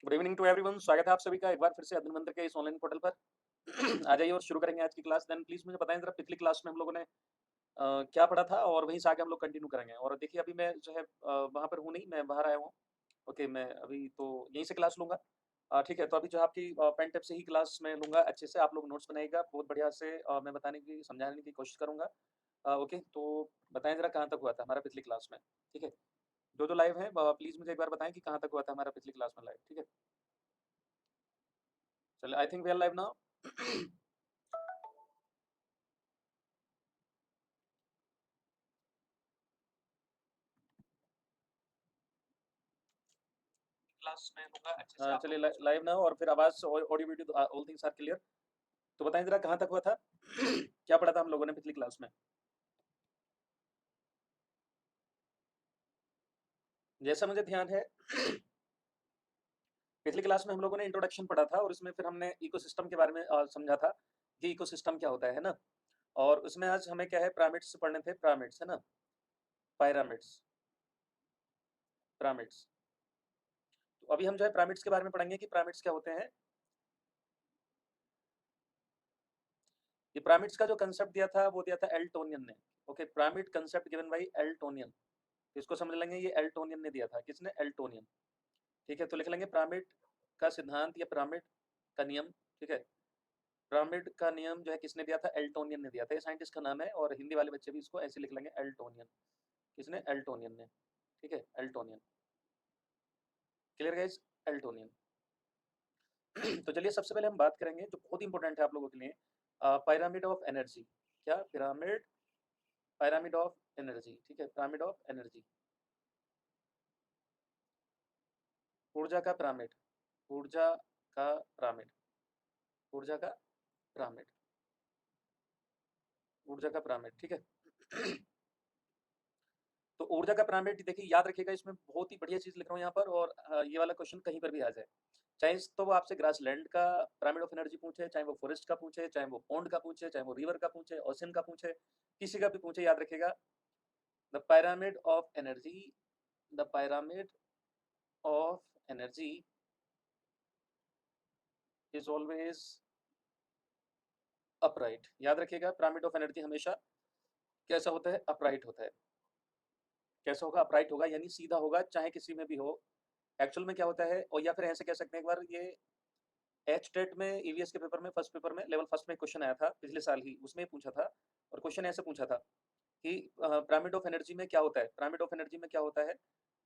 Good evening to everyone. स्वागत है आप सभी का एक बार फिर से अध्ययन मंत्र के इस ऑनलाइन पोर्टल पर। आ जाइए और शुरू करेंगे आज की क्लास। देन प्लीज मुझे बताएं जरा पिछली क्लास में हम लोगों ने क्या पढ़ा था और वहीं से आगे हम लोग कंटिन्यू करेंगे। और देखिए अभी मैं जो है वहाँ पर हूँ नहीं, मैं बाहर आया हूँ। ओके, मैं अभी तो यहीं से क्लास लूंगा। ठीक है, तो अभी जो है आपकी पेन टेप से ही क्लास में लूंगा। अच्छे से आप लोग नोट्स बनाइएगा, बहुत बढ़िया से मैं बताने की समझाने की कोशिश करूंगा। ओके, तो बताएं जरा कहाँ तक हुआ था हमारा पिछली क्लास में। ठीक है, जो लाइव है प्लीज मुझे एक बार बताएं कि कहाँ तक हुआ था हमारा पिछली क्लास में लाइव। ठीक है, चलिए, I think we are live now. Class में होगा अच्छे से। चलिए लाइव ना हो और फिर आवाज audio video all things are clear. तो बताएं जरा कहाँ तक हुआ था क्या पढ़ा था हम लोगों ने पिछली क्लास में। जैसा मुझे ध्यान है पिछली क्लास में हम लोगों ने इंट्रोडक्शन पढ़ा था और इसमें फिर हमने इकोसिस्टम के बारे में समझा था कि इकोसिस्टम क्या होता है ना। और उसमें आज हमें क्या है, पिरामिड्स पढ़ने थे। पिरामिड्स है ना, पायरामिड्स, पिरामिड्स। तो अभी हम जो है पिरामिड्स के बारे में पढ़ेंगे कि पिरामिड्स क्या होते हैं। ये पिरामिड्स का जो कंसेप्ट दिया था वो दिया था एल्टोनियन ने। Okay, pyramid concept given by Eltonian. इसको समझ लेंगे, ये एल्टोनियन ने दिया था। किसने? एल्टोनियन। ठीक है, तो लिख लेंगे पिरामिड का सिद्धांत या पिरामिड का नियम। ठीक है, पिरामिड का नियम जो है किसने दिया था? एल्टोनियन ने दिया था। ये साइंटिस्ट का नाम है और हिंदी वाले बच्चे भी इसको ऐसे लिख लेंगे, एल्टोनियन। किसने? एल्टोनियन ने। ठीक है, एल्टोनियन। Clear guys? एल्टोनियन। तो चलिए सबसे पहले हम बात करेंगे जो बहुत इंपॉर्टेंट है आप लोगों के लिए, पिरामिड ऑफ एनर्जी। क्या? Pyramid, pyramid of energy. ठीक है, पिरामिड ऑफ एनर्जी, ऊर्जा का पिरामिड, ऊर्जा का पिरामिड, ऊर्जा का पिरामिड, ऊर्जा का पिरामिड। ठीक है। तो ऊर्जा का पिरामिड देखिए, याद रखिएगा, इसमें बहुत ही बढ़िया चीज लिख रहा हूँ यहाँ पर। और ये वाला क्वेश्चन कहीं पर भी आ जाए, चाहे तो वो आपसे ग्रासलैंड का पिरामिड ऑफ एनर्जी पूछे, चाहे वो फॉरेस्ट का पूछे, चाहे वो पॉन्ड का पूछे, चाहे वो रिवर का पूछे, ओशन का पूछे, किसी का भी पूछे, याद रखिएगा the pyramid of energy, the pyramid of energy is always upright. याद रखिएगा, पिरामिड ऑफ एनर्जी हमेशा कैसा होता है? अपराइट होता है। कैसा होगा? अपराइट होगा, यानी सीधा होगा, चाहे किसी में भी हो। एक्चुअल में क्या होता है, और या फिर ऐसे कह सकते हैं, एक बार ये एच टेट में ईवीएस के पेपर में, फर्स्ट पेपर में, लेवल फर्स्ट में क्वेश्चन आया था पिछले साल ही, उसमें पूछा था। और क्वेश्चन ऐसे पूछा था कि पिरामिड ऑफ एनर्जी में क्या होता है, पिरामिड ऑफ एनर्जी में क्या होता है।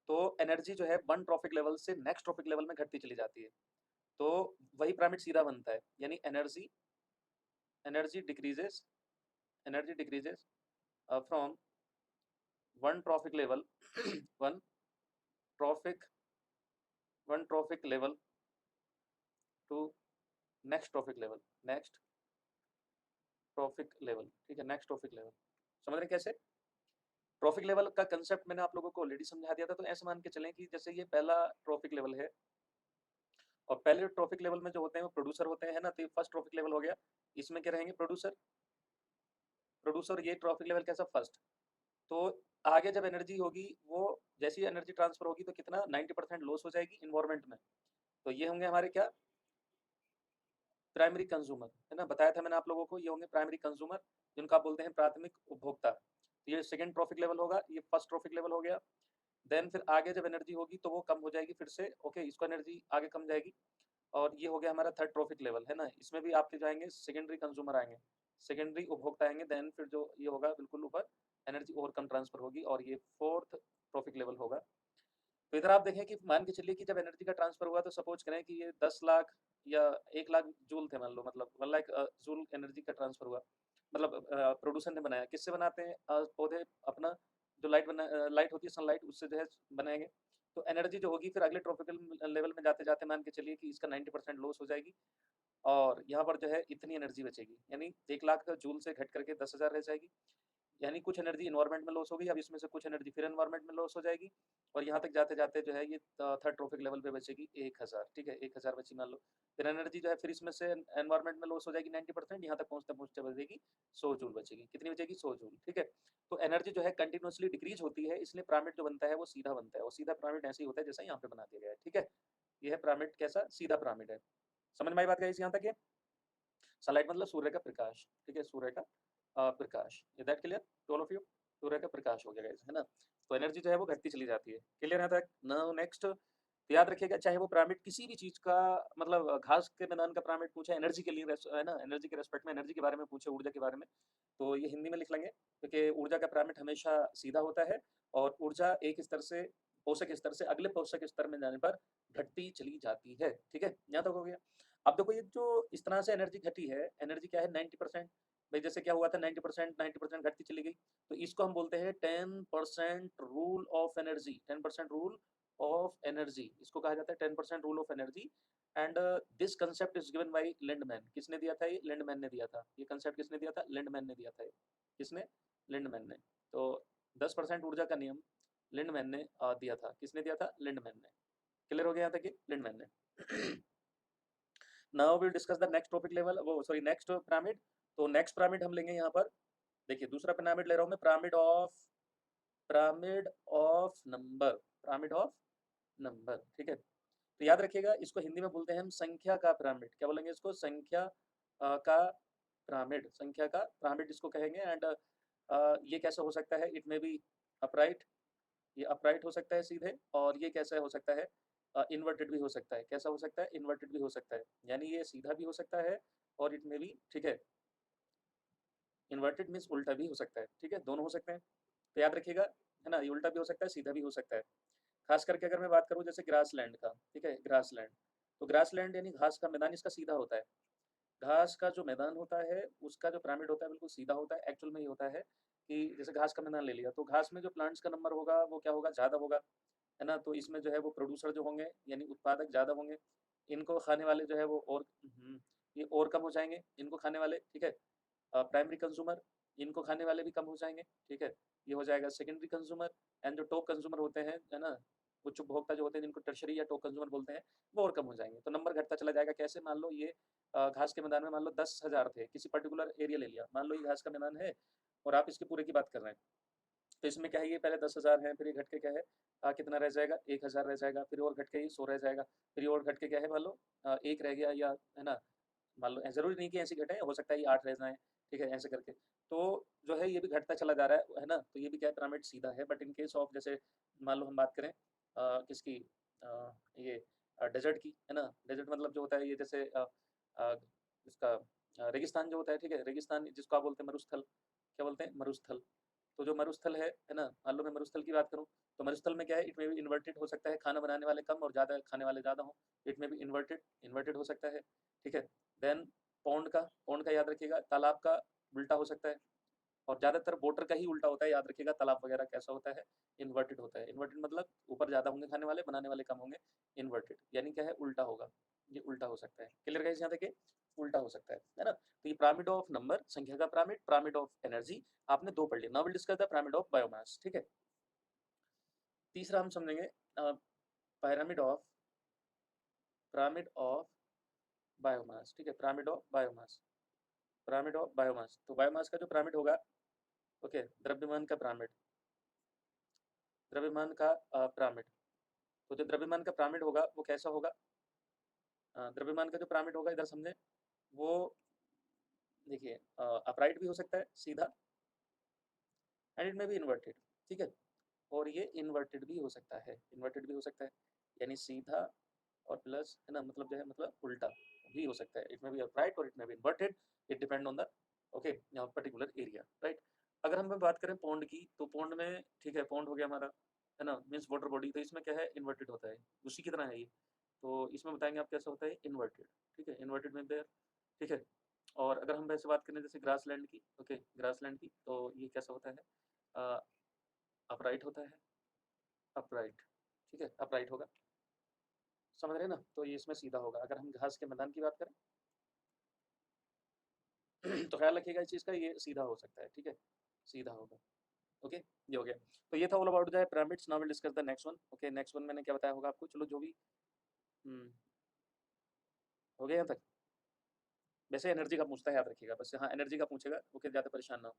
तो एनर्जी जो है वन ट्रॉफिक लेवल से नेक्स्ट ट्रॉफिक लेवल में घटती चली जाती है। तो वही पिरामिड सीधा बनता है, यानी energy, energy decreases, energy decreases from one trophic level one trophic, one trophic level to next trophic level, next trophic level. ठीक है, नेक्स्ट ट्रॉफिक लेवल। समझ रहे हैं कैसे? ट्रॉफिक लेवल का कंसेप्ट मैंने आप लोगों को ऑलरेडी समझा दिया था। तो ऐसे मान के चलें कि जैसे ये पहला ट्रॉफिक लेवल है, और पहले ट्रॉफिक लेवल में जो होते हैं वो प्रोड्यूसर होते हैं ना। तो ये फर्स्ट ट्रॉफिक लेवल हो गया, इसमें क्या रहेंगे? Producer, producer. ये ट्रॉफिक लेवल कैसा? फर्स्ट। तो आगे जब एनर्जी होगी, वो जैसी एनर्जी ट्रांसफर होगी तो कितना? 90% लॉस हो जाएगी इन्वायरमेंट में। तो ये होंगे हमारे क्या? प्राइमरी कंज्यूमर, है ना। बताया था मैंने आप लोगों को, ये होंगे प्राइमरी कंज्यूमर, जिनको आप बोलते हैं प्राथमिक उपभोक्ता। तो ये सेकंड ट्रॉफिक लेवल होगा, ये फर्स्ट ट्रॉफिक लेवल हो गया। देन फिर आगे जब एनर्जी होगी तो वो कम हो जाएगी फिर से। ओके, इसको एनर्जी आगे कम जाएगी। और ये हो गया हमारा थर्ड ट्रॉफिक लेवल, है ना। इसमें भी आपके जाएंगे सेकेंडरी कंज्यूमर आएंगे, सेकेंडरी उपभोक्ता आएंगे। देन फिर जो ये होगा बिल्कुल ऊपर, एनर्जी और कम ट्रांसफर होगी, और ये फोर्थ ट्रॉफिक लेवल होगा। तो इधर आप देखें कि मान के चलिए कि जब एनर्जी का ट्रांसफर हुआ, तो सपोज करें कि ये 10 लाख या 1 लाख जूल थे, मान लो, मतलब 1 लाख जूल एनर्जी का ट्रांसफर हुआ। मतलब प्रोड्यूसर ने बनाया। किससे बनाते हैं? पौधे अपना जो लाइट होती है सनलाइट, उससे जो है बनाएंगे। तो एनर्जी जो होगी फिर अगले ट्रॉपिकल लेवल में जाते जाते मान के चलिए कि इसका 90% लॉस हो जाएगी, और यहाँ पर जो है इतनी एनर्जी बचेगी, यानी 1 लाख जूल से घट करके 10,000 रह जाएगी। यानी कुछ एनर्जी इन्वायरमेंट में लॉस होगी, अब इसमें से कुछ एनर्जी फिर एनवायरमेंट में लॉस हो जाएगी, और यहाँ तक जाते जाते जो है ये थर्ड ट्रॉफिक लेवल पे बचेगी 1,000। ठीक है, 1,000 बची मान लो। फिर एनर्जी जो है फिर इसमें से एनवायरमेंट में लॉस हो जाएगी 90%, यहाँ तक पहुँचते पहुँचते बचेगी 100 जूल बचेगी। कितनी बचेगी? 100 जूल। ठीक है, तो एनर्जी जो है कंटिन्यूसली डिक्रीज होती है, इसलिए पिरामिड जो बनता है वो सीधा बनता है, और सीधा पिरामिड ऐसे ही होता है जैसा यहाँ पे बना दिया गया है। ठीक है, ये है पिरामिड कैसा, सीधा पिरामिड है। समझ में आई बात गाइस यहाँ तक? सनलाइट मतलब सूर्य का प्रकाश, ठीक है, सूर्य का प्रकाश। Is that clear to all of you? सूर्य का प्रकाश हो गया गाइस, है ना। तो एनर्जी जो है वो घटती चली जाती है। क्लियर यहाँ तक? नाउ नेक्स्ट, तो याद रखिएगा, चाहे वो पिरामिड किसी भी चीज का, मतलब घास के मैदान का पिरामिड पूछे एनर्जी के लिए, है ना, एनर्जी के रेस्पेक्ट में, एनर्जी के बारे में पूछे, ऊर्जा के बारे में, तो ये हिंदी में लिख लेंगे, क्योंकि ऊर्जा का पिरामिड हमेशा सीधा होता है और ऊर्जा एक स्तर से, पोषक स्तर से अगले पोषक स्तर में जाने पर घटती चली जाती है। ठीक है, यहाँ तक हो गया। अब देखो, ये जो इस तरह से एनर्जी घटी है, एनर्जी क्या है, 90%। भाई जैसे क्या हुआ था, 90% घटती चली गई, तो इसको हम बोलते हैं 10% rule of energy. 10% rule of energy, इसको कहा जाता है 10% rule of energy. And this concept is given by Lindeman. किसने दिया था ये? लिंडमैन ने दिया था। ये कंसेप्ट किसने दिया था? लिंडमैन ने दिया था। ये किसने? लिंडमैन ने। तो 10% ऊर्जा का नियम लिंडमैन ने दिया था। किसने दिया था? लिंडमैन ने। क्लियर हो गया यहाँ तक? कि लिंडमैन ने। Now will discuss the next topic level, वो सॉरी नेक्स्ट पिरामिड। तो नेक्स्ट पिरामिड हम लेंगे यहाँ पर, देखिए दूसरा पिरामिड ले रहा हूँ मैं, pyramid of number. Pyramid of number, ठीक है। तो याद रखिएगा, इसको हिंदी में बोलते हैं हम संख्या का पिरामिड। क्या बोलेंगे इसको? संख्या का पिरामिड। संख्या का पिरामिड इसको कहेंगे। एंड ये कैसा हो सकता है? इट में बी अपराइट, ये अपराइट हो सकता है सीधे, और ये कैसा हो सकता है? इन्वर्टेड भी हो सकता है। कैसा हो सकता है? इन्वर्टेड भी हो सकता है। यानी ये सीधा भी हो सकता है और इट में भी, ठीक है, इन्वर्टेड मीन्स उल्टा भी हो सकता है, ठीक है, दोनों हो सकते हैं। तो याद रखिएगा, है ना, ये उल्टा भी हो सकता है, सीधा भी हो सकता है। खास करके अगर मैं बात करूँ जैसे ग्रास लैंड का, ठीक है, ग्रास लैंड, तो ग्रास लैंड यानी घास का मैदान, इसका सीधा होता है। घास का जो मैदान होता है उसका जो पिरामिड होता है बिल्कुल सीधा होता है। एक्चुअल में ये होता है कि जैसे घास का मैदान ले लिया, तो घास में जो प्लांट्स का नंबर होगा वो क्या होगा? ज़्यादा होगा, है ना। तो इसमें जो है वो प्रोड्यूसर जो होंगे, यानी उत्पादक ज़्यादा होंगे। इनको खाने वाले जो है वो और ये और कम हो जाएंगे, इनको खाने वाले, ठीक है। प्राइमरी कंज्यूमर, इनको खाने वाले भी कम हो जाएंगे, ठीक है। ये हो जाएगा सेकेंडरी कंज्यूमर। एंड जो टॉप कंज्यूमर होते हैं, है ना, उच्च उपभोक्ता जो होते हैं, जिनको टर्शरी या टॉप कंज्यूमर बोलते हैं, वो और कम हो जाएंगे। तो नंबर घटता चला जाएगा। कैसे? मान लो ये घास के मैदान में मान लो 10,000 थे, किसी पर्टिकुलर एरिया ले लिया, मान लो ये घास का मैदान है और आप इसके पूरे की बात कर रहे हैं। तो इसमें क्या है, ये पहले 10,000 है, फिर ये घट के क्या है, कितना रह जाएगा? 1,000 रह जाएगा, फिर और घट के ये 100 रह जाएगा, फिर ये और घट के क्या है, मान लो एक रह गया, या है ना, मान लो ज़रूरी नहीं कि ऐसे घटे, हो सकता है ये 8 रह जाएँ, ठीक है, ऐसे करके। तो जो है ये भी घटता चला जा रहा है ना। तो ये भी क्या है, पिरामिड सीधा है। बट इन केस ऑफ जैसे मान लो हम बात करें किसकी, ये डेज़र्ट की, है ना। डेज़र्ट मतलब जो होता है ये जैसे अ, इसका रेगिस्तान जो होता है, ठीक है, रेगिस्तान जिसको आप बोलते हैं मरुस्थल। क्या बोलते हैं? मरुस्थल। तो जो मरुस्थल है ना, मान लो मैं मरुस्थल की बात करूँ, तो मरुस्थल में क्या है, इट में भी इन्वर्टेड हो सकता है, खाना बनाने वाले कम और ज़्यादा खाने वाले ज़्यादा हों। इट में भी इन्वर्टेड इन्वर्टेड हो सकता है, ठीक है। देन पौंड का याद रखिएगा, तालाब का उल्टा हो सकता है, और ज़्यादातर वाटर का ही उल्टा होता है। याद रखिएगा, तालाब वगैरह कैसा होता है? इन्वर्टेड होता है। इन्वर्टेड मतलब ऊपर ज़्यादा होंगे खाने वाले, बनाने वाले कम होंगे। इन्वर्टेड यानी क्या है? उल्टा होगा। ये उल्टा हो सकता है। क्लियर गाइस यहाँ देखिए? उल्टा हो सकता है ना। तो ये पिरामिड ऑफ नंबर, संख्या का पिरामिड, पिरामिड ऑफ एनर्जी, आपने 2 पढ़ लिए। Now will discuss the pyramid of biomass, ठीक है। तीसरा हम समझेंगे pyramid of pyramid of biomass, ठीक है, pyramid of biomass. Pyramid of biomass, तो बायोमास का जो पिरामिड होगा, ओके, द्रव्यमान का पिरामिड, द्रव्यमान का पिरामिड। तो जो द्रव्यमान का पिरामिड होगा वो कैसा होगा? द्रव्यमान का जो पिरामिड होगा, इधर समझें, वो देखिए अपराइट भी हो सकता है, सीधा, एंड इट में भी इन्वर्टेड, ठीक है। और ये इन्वर्टेड भी हो सकता है, इन्वर्टेड भी हो सकता है, यानी सीधा और प्लस, है ना, मतलब जो है, मतलब उल्टा भी हो सकता है। इट में बी अपराइट और it may be inverted, it depend on the, okay, particular area, right. अगर हम बात करें पौंड की, तो पौंड में, ठीक है, पौंड हो गया हमारा, है ना, मीन्स वाटर बॉडी, तो इसमें क्या है, इन्वर्टेड होता है, उसी की तरह है ये। तो इसमें बताएंगे आप कैसा होता है, इन्वर्टेड, ठीक है, इन्वर्टेड में देयर, ठीक है। और अगर हम वैसे बात करें जैसे ग्रासलैंड की, ओके, ग्रासलैंड की, तो ये कैसा होता है, अपराइट होता है, अपराइट, ठीक है, अपराइट होगा, समझ रहे हैं ना। तो ये इसमें सीधा होगा। अगर हम घास के मैदान की बात करें तो ख्याल रखिएगा इस चीज़ का, ये सीधा हो सकता है, ठीक है, सीधा होगा, ओके, ये हो गया। तो ये था all about the pyramids. Now will discuss the next one, okay. Next one मैंने क्या बताया होगा आपको, चलो जो भी हो गया यहाँ तक। वैसे एनर्जी का पूछता है, याद रखिएगा बस, हाँ एनर्जी का पूछेगा, ओके, ज़्यादा परेशान ना हो।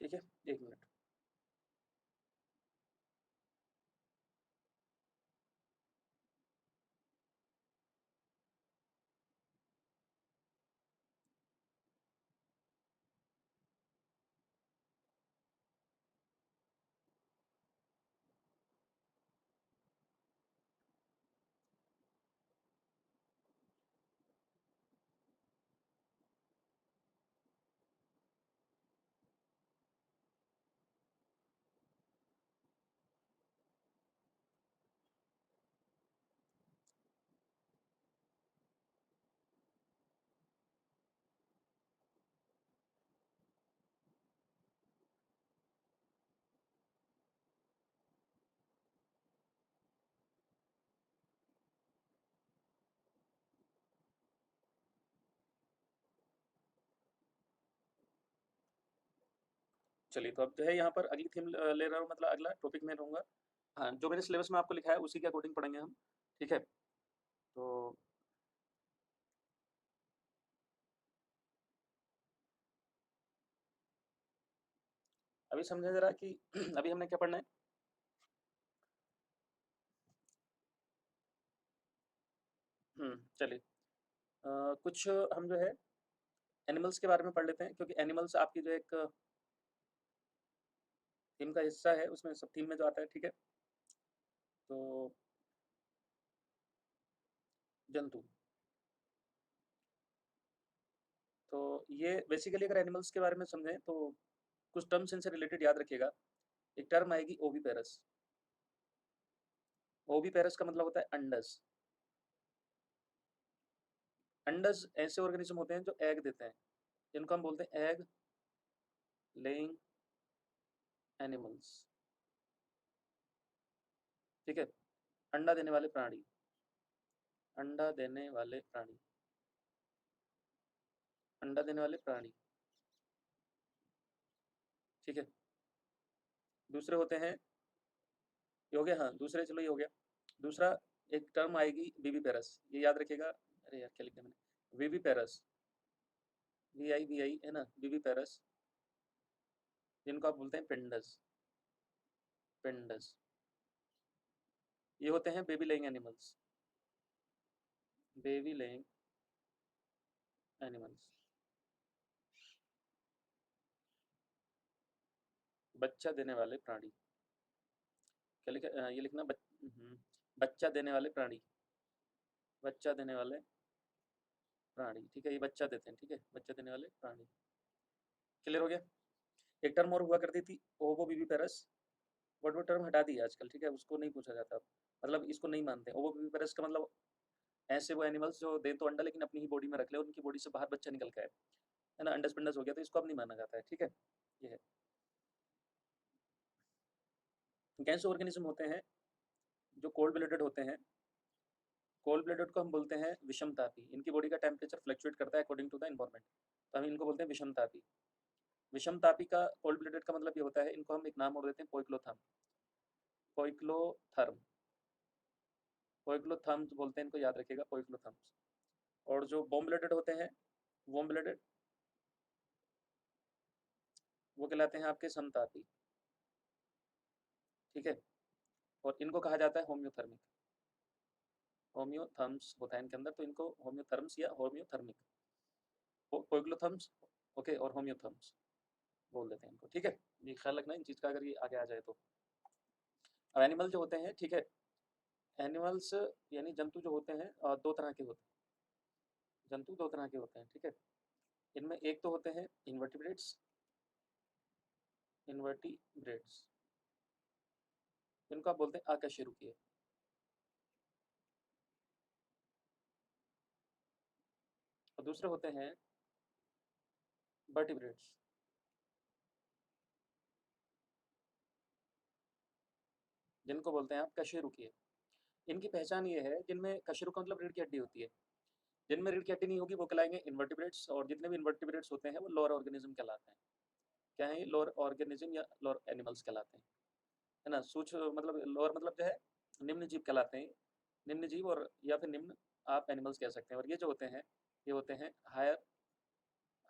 ठीक है, 1 मिनट। चलिए, तो अब जो है यहाँ पर अगली थीम ले रहा हूँ, मतलब अगला टॉपिक में रहूँगा। हाँ, जो मैंने सिलेबस में आपको लिखा है उसी के अकॉर्डिंग पढ़ेंगे हम, ठीक है? तो अभी समझें ज़रा कि अभी हमने क्या पढ़ना है? चलिए, कुछ हम जो है एनिमल्स के बारे में पढ़ लेते हैं, क्योंकि एनिमल्स आपकी जो एक थीम का हिस्सा है, उसमें सब थीम में जो आता है, ठीक है? तो जंतु, तो ये बेसिकली अगर एनिमल्स के बारे में समझें तो कुछ टर्म्स इनसे रिलेटेड याद रखिएगा। एक टर्म आएगी ओविपेरस। ओविपेरस का मतलब होता है अंडज। अंडज ऐसे ऑर्गेनिज्म होते हैं जो एग देते हैं, जिनको हम बोलते हैं एग लेइंग एनिमल्स, ठीक है? अंडा देने वाले प्राणी, अंडा देने वाले प्राणी, अंडा देने वाले प्राणी, ठीक है? दूसरे होते हैं, ये हो गया, हाँ, दूसरे, चलो ये हो गया। दूसरा एक टर्म आएगी विविपेरस, ये याद रखिएगा। अरे यार, क्या लिखा मैंने? विविपेरस, VIVI है ना, विविपेरस, जिनको आप बोलते हैं पिंडस, पिंडस। ये होते हैं baby laying animals, baby laying animals, बच्चा देने वाले प्राणी। क्या लिखा? ये लिखना बच्चा देने वाले प्राणी, बच्चा देने वाले प्राणी, ठीक है? ये बच्चा देते हैं, ठीक है? बच्चा देने वाले प्राणी, क्लियर हो गया? एक टर्म और हुआ करती थी, ओवो विविपेरस, बट वो टर्म हटा दी आजकल, ठीक है? उसको नहीं पूछा जाता अब, मतलब इसको नहीं मानते। ओवो विविपेरस का मतलब ऐसे वो एनिमल्स जो दे तो अंडा लेकिन अपनी ही बॉडी में रख ले, उनकी बॉडी से बाहर बच्चा निकल के आए, है ना? अंडस पिंडस हो गया, तो इसको अब नहीं माना जाता है, ठीक है? ये है। कैसे ऑर्गेनिज्म होते हैं जो कोल्ड ब्लडेड होते हैं? कोल्ड ब्लडेड को हम बोलते हैं विषमतापी। इनकी बॉडी का टेम्परेचर फ्लक्चुएट करता है अकॉर्डिंग टू द एनवायरनमेंट, तो हम इनको बोलते हैं विषमतापी। विषमतापी का कोल्ड ब्लडेड का मतलब ये होता है, इनको हम एक नाम और देते हैं पोइक्लोथर्म, पोइक्लोथर्म, पोइक्लोथर्म्स बोलते हैं इनको, याद रखिएगा, पोइक्लोथर्म्स। और जो वार्म ब्लडेड होते हैं, वार्म ब्लडेड, वो कहलाते हैं आपके समतापी, ठीक है? और इनको कहा जाता है होम्योथर्मिक, होम्योथर्म्स होता है इनके अंदर, तो इनको होम्योथर्म्स या होम्योथर्मिक, पोइक्लोथर्म्स, ओके, और होम्योथर्म्स बोल देते हैं इनको, ठीक है? ये ख्याल रखना इन चीज़ का, अगर ये आगे आ जाए तो। अब एनिमल जो होते हैं, ठीक है, एनिमल्स यानी जंतु जो होते हैं, दो तरह के होते हैं, जंतु दो तरह के होते हैं, ठीक है? इनमें एक तो होते हैं इन्वर्टिब्रेट्स, इन्वर्टिब्रेट्स, इनको आप बोलते हैं अकशेरुकीय। और दूसरे होते हैं वर्टिब्रेट्स, जिनको बोलते हैं आप कशेरुकीय। इनकी पहचान ये है, जिनमें कशेरु का मतलब रीढ़ की हड्डी होती है, जिनमें रीढ़ की हड्डी नहीं होगी वो कहलाएंगे इन्वर्टिब्रेट्स, और जितने भी इन्वर्टिब्रेट्स होते हैं वो लोअर ऑर्गेनिज्म कहलाते हैं। क्या है? लोअर ऑर्गेनिज्म या लोअर एनिमल्स कहलाते हैं, है ना? सूक्ष्म मतलब लोअर मतलब जो है निम्न जीव कहलाते हैं, निम्न जीव, और या फिर निम्न आप एनिमल्स कह सकते हैं। और ये जो होते हैं, ये होते हैं हायर,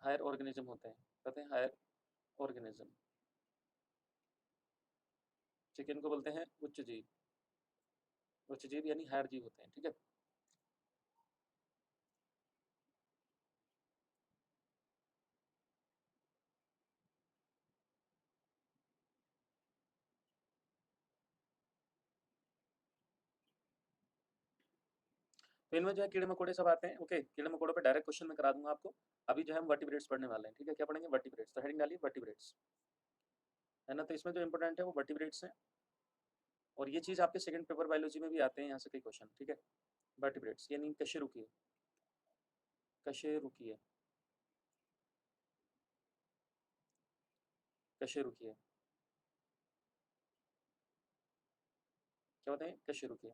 हायर ऑर्गेनिज्म होते हैं, कहते हैं हायर ऑर्गेनिज्म, ठीक है, इनको बोलते हैं उच्च जीव। उच्च जीव यानी हायर जीव होते हैं, ठीक है। तो इनमें जो है कीड़े मकोड़े सब आते हैं। ओके, कीड़े मकोड़ों पे डायरेक्ट क्वेश्चन में करा दूंगा आपको। अभी जो है हम वर्टिब्रेट्स पढ़ने वाले हैं, ठीक है। क्या पढ़ेंगे? वर्टिब्रेट्स। तो हेडिंग डालिए वर्टिब्रेट्स, है ना। तो इसमें जो इंपॉर्टेंट है वो वर्टिब्रेट्स हैं, और ये चीज़ आपके सेकंड पेपर बायोलॉजी में भी आते हैं, यहाँ से कई क्वेश्चन, ठीक है। वर्टिब्रेट्स यानी कशेरुकीय, कशेरुकीय, कशेरुकीय, क्या होते हैं? कशेरुकीय।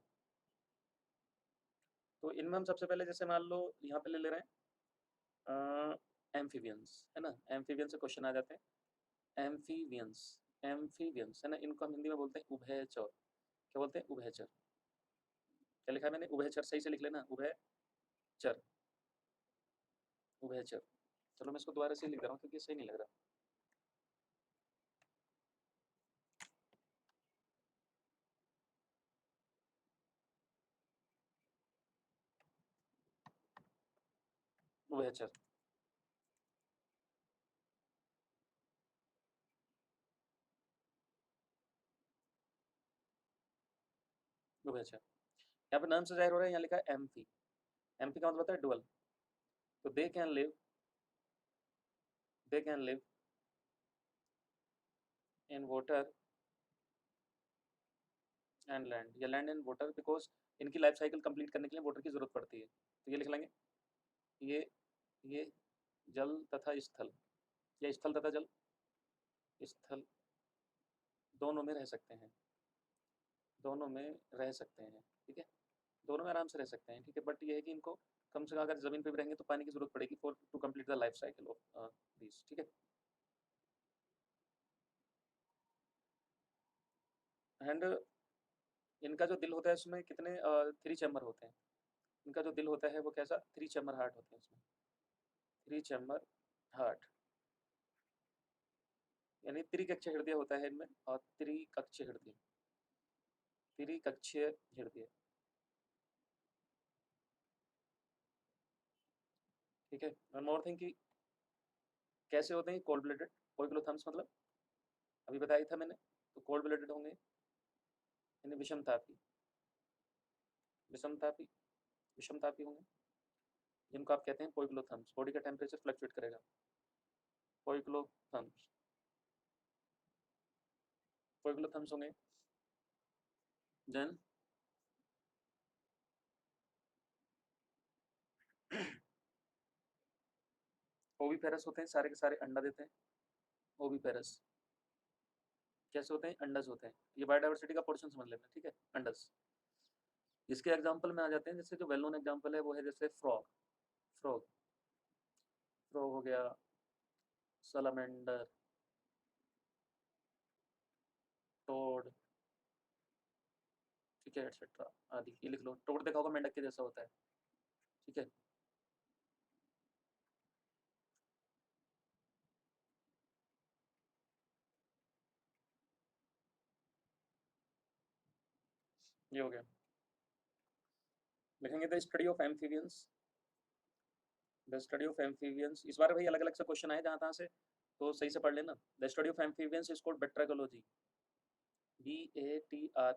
तो इनमें हम सबसे पहले जैसे मान लो यहाँ पे ले ले रहे हैं एम्फीबियंस, है ना। एम्फीबियन से क्वेश्चन आ जाते हैं। एम्फीबियंस, एम्फीबियंस, है ना। इनको हम हिंदी में बोलते हैं उभयचर। क्या बोलते हैं? उभयचर। क्या लिखा है मैंने? उभयचर। सही से लिख लेना, उभयचर, उभयचर। चलो मैं इसको दोबारा से लिख रहा हूँ क्योंकि सही नहीं लग रहा। उभयचर, उभयचर। यहाँ पे नाम से जाहिर हो रहा है, यहाँ लिखा है एम्फी। एम्फी का मतलब होता है डुअल। तो they can live, they can live in water and land, या लैंड एंड वाटर, बिकॉज इनकी लाइफ साइकिल कंप्लीट करने के लिए वाटर की जरूरत पड़ती है। तो ये लिख लेंगे, ये जल तथा स्थल, या स्थल तथा जल, स्थल दोनों में रह सकते हैं, दोनों में रह सकते हैं, ठीक है। दोनों में आराम से रह सकते हैं, ठीक है। बट ये है कि इनको कम से कम अगर जमीन पे भी रहेंगे तो पानी की जरूरत पड़ेगी for to complete the life cycle of this, ठीक है। एंड इनका जो दिल होता है उसमें कितने 3 चैम्बर होते हैं। इनका जो दिल होता है वो कैसा? 3 चैम्बर हार्ट होते हैं इसमें, 3 चैम्बर हार्ट, यानी त्रिकक्ष हृदय होता है इनमें, और त्रिकक्ष हृदय, त्रिकक्षीय हृदय, ठीक है। वन मोर थिंग कि कैसे होते हैं कोल्ड ब्लडेड, पोइक्लोथम्स मतलब अभी बताया था मैंने। तो कोल्ड ब्लडेड होंगे यानी विषमतापी, विषमतापी, विषमतापी होंगे, जिनको आप कहते हैं पोइक्लोथम्स। बॉडी का टेम्परेचर फ्लक्चुएट करेगा, पोइक्लोथम्स, पोइक्लोथम्स होंगे। देन ओविपेरस होते हैं, सारे के सारे अंडा देते हैं। ओविपेरस कैसे होते हैं? अंडज होते हैं। ये बायोडाइवर्सिटी का पोर्शन समझ लेना, ठीक है। अंडज। इसके एग्जाम्पल में आ जाते हैं, जैसे जो वेल नोन एग्जाम्पल है वो है जैसे फ्रॉग, फ्रॉग, फ्रॉग हो गया, सलामेंडर, टोड, ठीक है, एटसेट्रा आदि। ये लिख लो। टोड देखा होगा, मेंढक के जैसा होता है, ठीक है। ये हो गया। लिखेंगे the study of amphibians, the study of amphibians. इस बार भाई अलग अलग से क्वेश्चन आए जहाँ तहाँ से, तो सही से पढ़ लेना। The study of amphibians is called batrachology, BATRACO,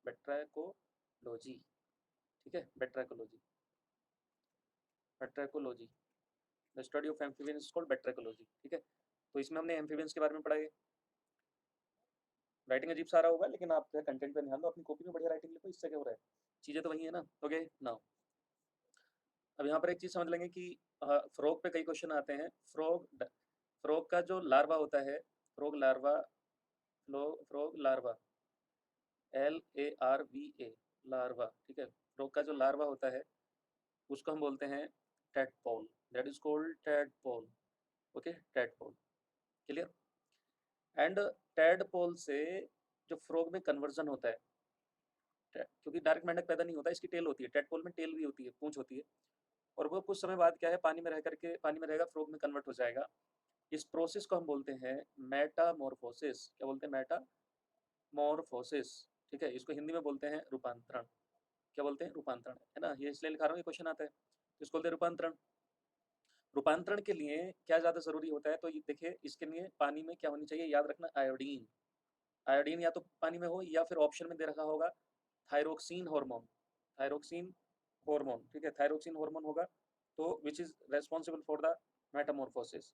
batrachology, ठीक है। Batrachology, batrachology, the study of amphibians is called batrachology, ठीक है। तो इसमें हमने एम्फीबियंस के बारे में पढ़ा है। राइटिंग अजीब सा रहा होगा, लेकिन आप जो है कंटेंट पे ध्यान दो, अपनी कॉपी में बढ़िया राइटिंग लिखो, इससे क्या हो रहा है, चीज़ें तो वही है ना। ओके नाउ, अब यहाँ पर एक चीज़ समझ लेंगे कि फ्रॉग पे कई क्वेश्चन आते हैं। फ्रॉग का जो लार्वा होता है, frog larva, frog larva, LARVA, larva, ठीक है। फ्रॉग का जो लार्वा होता है उसको हम बोलते हैं tadpole, that is called tadpole, okay, tadpole, clear. And tadpole से जो फ्रॉग में कन्वर्जन होता है, क्योंकि डायरेक्ट मेंढक पैदा नहीं होता, इसकी टेल होती है, टैडपोल में टेल भी होती है, पूंछ होती है, और वो कुछ समय बाद क्या है, पानी में रह करके, पानी में रहेगा, फ्रॉग में कन्वर्ट हो जाएगा। इस प्रोसेस को हम बोलते हैं मेटामॉर्फोसिस। क्या बोलते हैं? मेटामॉर्फोसिस, ठीक है, इसको हिंदी में बोलते हैं रूपांतरण। क्या बोलते हैं? रूपांतरण, है ना? ये इसलिए लिखा रहा हूँ, ये क्वेश्चन आता है, तो इसको बोलते हैं रूपांतरण। रूपांतरण के लिए क्या ज़्यादा ज़रूरी होता है? तो ये देखिए, इसके लिए पानी में क्या होनी चाहिए, याद रखना, आयोडीन। आयोडीन या तो पानी में हो या फिर ऑप्शन में दे रखा होगा थायरोक्सिन हार्मोन, थायरोक्सिन हार्मोन, ठीक है, थायरोक्सिन हार्मोन होगा तो which is responsible for the Metamorphosis,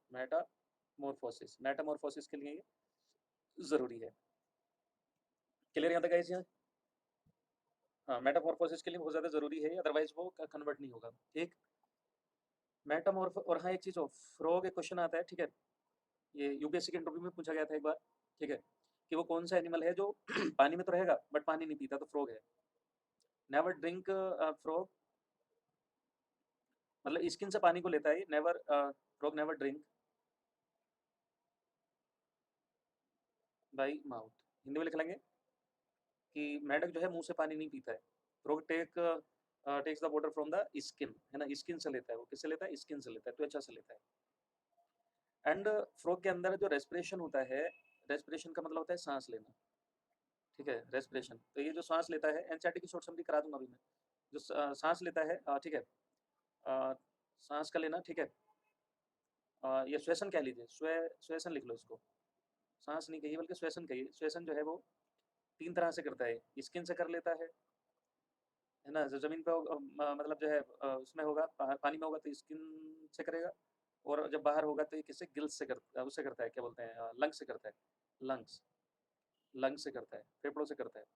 Metamorphosis के लिए ये जरूरी है। क्लियर यहाँ तक गाइस? यहाँ हाँ, मेटामॉर्फोसिस के लिए बहुत ज़्यादा जरूरी है, अदरवाइज वो कन्वर्ट नहीं होगा। ठीक, मेटामॉर्फो, और हाँ एक चीज़ हो, फ्रॉग एक क्वेश्चन आता है, ठीक है, ये यूपीएससी के इंटरव्यू में पूछा गया था एक बार, ठीक है, कि वो कौन सा एनिमल है जो पानी में तो रहेगा बट पानी नहीं पीता, तो फ्रॉग है। नेवर ड्रिंक फ्रॉग, मतलब स्किन से पानी को लेता है, never frog never drink by mouth. Hindi में लिख लेंगे कि मेंढक जो है मुंह से पानी नहीं पीता है। Frog takes the water from the skin, है ना, स्किन से लेता है वो, किससे लेता है? स्किन से लेता है, त्वचा से लेता है। एंड फ्रॉग के अंदर जो रेस्पिरेशन होता है, रेस्पिरेशन का मतलब होता है सांस लेना, ठीक है, रेस्पिरेशन, तो ये जो सांस लेता है, एनसीईआरटी की शॉर्ट समरी करा दूंगा अभी मैं, जो सांस लेता है, ठीक है, सांस का लेना, ठीक है, ये श्वसन कह लीजिए, श्वसन लिख लो इसको, सांस नहीं कहिए बल्कि श्वसन कहिए। श्वसन जो है वो 3 तरह से करता है, स्किन से कर लेता है ना, जो ज़मीन पे मतलब जो है उसमें होगा, पानी में होगा तो स्किन से करेगा, और जब बाहर होगा तो ये किससे? गिल्स से उससे करता है, क्या बोलते हैं, लंग्स से करता है, लंग्स, लंग्स से करता है, फेफड़ों से करता है,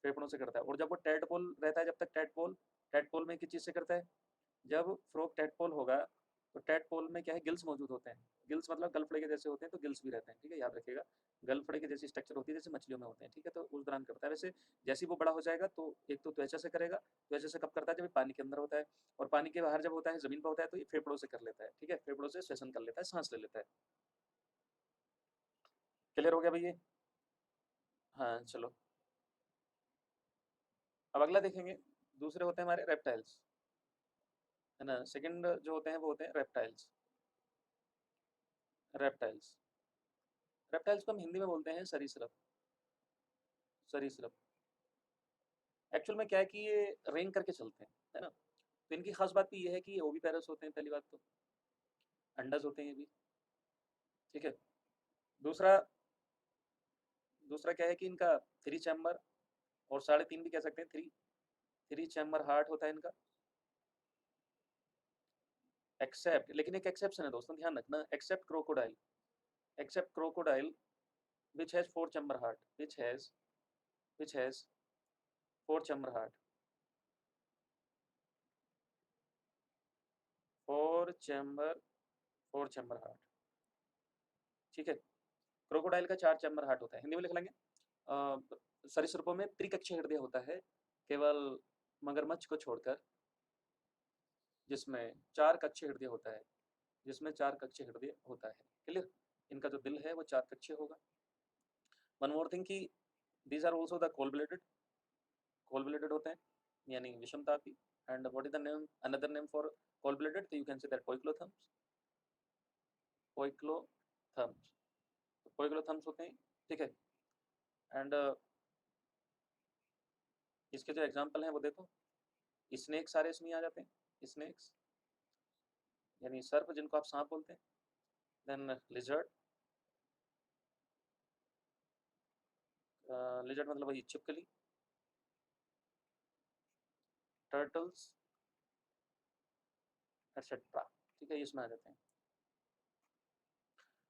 फेफड़ों से करता है। और जब वो टेडपोल रहता है, जब तक टेडपोल, टेडपोल में किस चीज़ से करता है? जब फ्रॉग टेडपोल होगा तो टेडपोल में क्या है? गिल्स मौजूद होते हैं। गिल्स मतलब गलफड़े के जैसे होते हैं, तो गिल्स भी रहते हैं, ठीक है, याद रखिएगा। गलफड़े के जैसी स्ट्रक्चर होती है जैसे मछलियों में होते हैं, ठीक है, तो उस दौरान करता है। वैसे जैसे ही वो बड़ा हो जाएगा तो एक तो त्वचा से करेगा, त्वचा से कब करता है? जब ये पानी के अंदर होता है, और पानी के बाहर जब होता है, जमीन पर होता है, तो ये फेफड़ों से कर लेता है, ठीक है, फेफड़ों से श्वसन कर लेता है, सांस ले लेता है। क्लियर हो गया भैया? हाँ चलो, अब अगला देखेंगे। दूसरे होते हैं हमारे रेप्टाइल्स, है ना, सेकंड जो होते हैं वो होते हैं रेप्टाइल्स। रेप्टाइल्स, रेप्टाइल्स को हम हिंदी में बोलते हैं सरीसृप, सरीसृप। एक्चुअल में क्या है कि ये रेंग करके चलते हैं, है ना, तो इनकी खास बात भी ये है कि ये ओविपेरस होते हैं, पहली बात तो अंडज होते हैं ये भी, ठीक है। दूसरा, दूसरा क्या है कि इनका 3 चैम्बर, और 3.5 भी कह सकते हैं, 3 चैम्बर हार्ट होता है इनका, एक्सेप्ट, लेकिन एक एक्सेप्शन है दोस्तों, ध्यान रखना, except crocodile, except crocodile which has 4 chamber heart, which has 4 chamber heart, 4 chamber, 4 chamber heart, ठीक है। क्रोकोडाइल का 4 चैम्बर हार्ट होता है, हिंदी में लिख लेंगे। सरीसृपों में त्रिकक्षीय हृदय होता है, केवल मगरमच्छ को छोड़कर, जिसमें 4 कक्षीय हृदय होता है, जिसमें 4 कक्षीय हृदय होता है। क्लियर? इनका जो दिल है वो 4 कक्षीय होगा। वन मोर थिंग कि these are also the cold blooded, cold blooded होते हैं, यानी विषमतापी। And what is the name, another name for cold blooded? तो you can say that poikilotherms, poikilotherms, poikilotherms होते हैं, ठीक है। एंड इसके जो एग्जाम्पल हैं वो देखो, स्नेक सारे इसमें आ जाते हैं, स्नेक्स यानी सर्प जिनको आप सांप बोलते हैं, देन लिजर्ड, लिजर्ड मतलब वही छिपकली, टर्टल्स एटसेट्रा, ठीक है, ये इसमें आ जाते हैं।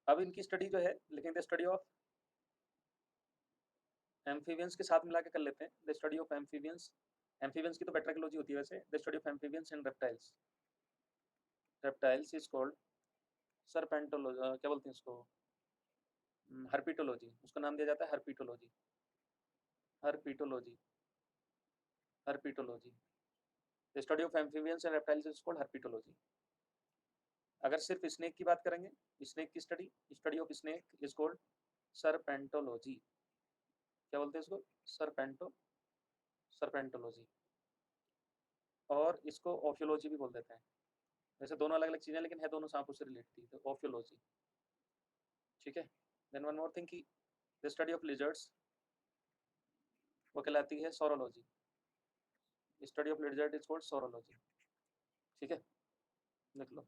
अब इनकी स्टडी जो है लिखेंगे, स्टडी ऑफ एम्फीबियंस के साथ मिला के कर लेते हैं, the study of amphibians, amphibians की तो बेट्रिकोलॉजी होती है वैसे, the study of amphibians and reptiles, reptiles is called serpentology, क्या बोलते हैं इसको, हर्पिटोलॉजी, उसका नाम दिया जाता है herpetology, herpetology, herpetology, the study of amphibians and reptiles is called herpetology. अगर सिर्फ स्नेक की बात करेंगे, स्नेक की study, study of snake is called serpentology, क्या बोलते हैं इसको? सरपेंटो, सरपेंटोलॉजी। और इसको ओफियोलॉजी भी बोल देते हैं, वैसे दोनों अलग अलग चीज़ें लेकिन है दोनों सांपों से रिलेटेड, तो ओफियोलॉजी, ठीक है। देन वन मोर थिंग की द स्टडी ऑफ लिजर्ड्स, वो कहलाती है saurology. Study of lizard is called saurology. ठीक है, देख लो।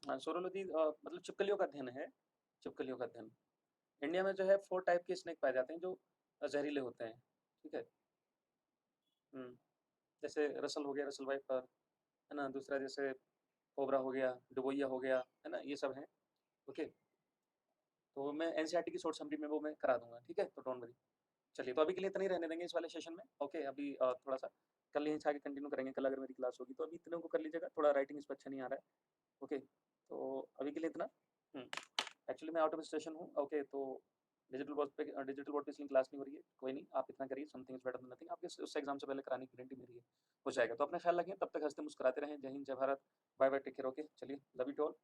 हाँ, सोरोलॉजी मतलब छिपकलियों का अध्ययन है, छिपकलियों का अध्ययन। इंडिया में जो है 4 टाइप के स्नेक पाए जाते हैं जो जहरीले होते हैं, ठीक है? जैसे रसल हो गया, रसल वाइपर, है ना? दूसरा जैसे कोबरा हो गया, डुबोइया हो गया, है ना? ये सब हैं, ओके? तो मैं एनसीईआरटी की शॉर्ट समरी में वो मैं करा दूँगा, ठीक है? तो डोंट वरी। चलिए, तो अभी के लिए इतना ही रहने देंगे इस वाले सेशन में, ओके? अभी थोड़ा-सा कल यहीं से आगे कंटिन्यू करेंगे, कल अगर मेरी क्लास होगी, तो अभी इतने को कर लीजिएगा, थोड़ा राइटिंग इस पे अच्छा नहीं आ रहा है, ओके? तो अभी के लिए इतना। हुँ। एक्चुअली मैं आउट ऑफ स्टेशन हूँ, ओके? तो डिजिटल बोर्ड पे इसलिए क्लास नहीं हो रही है, कोई नहीं, आप इतना करिए, something is better than nothing. आपके उस एग्ज़ाम से पहले कराने की गारंटी मेरी है, हो जाएगा। तो अपना ख्याल रखिए, तब तक हँसते मुस्कुराते रहें। जय हिंद, जय भारत, bye bye, take care, okay? चलिए, लव यू टू ऑल।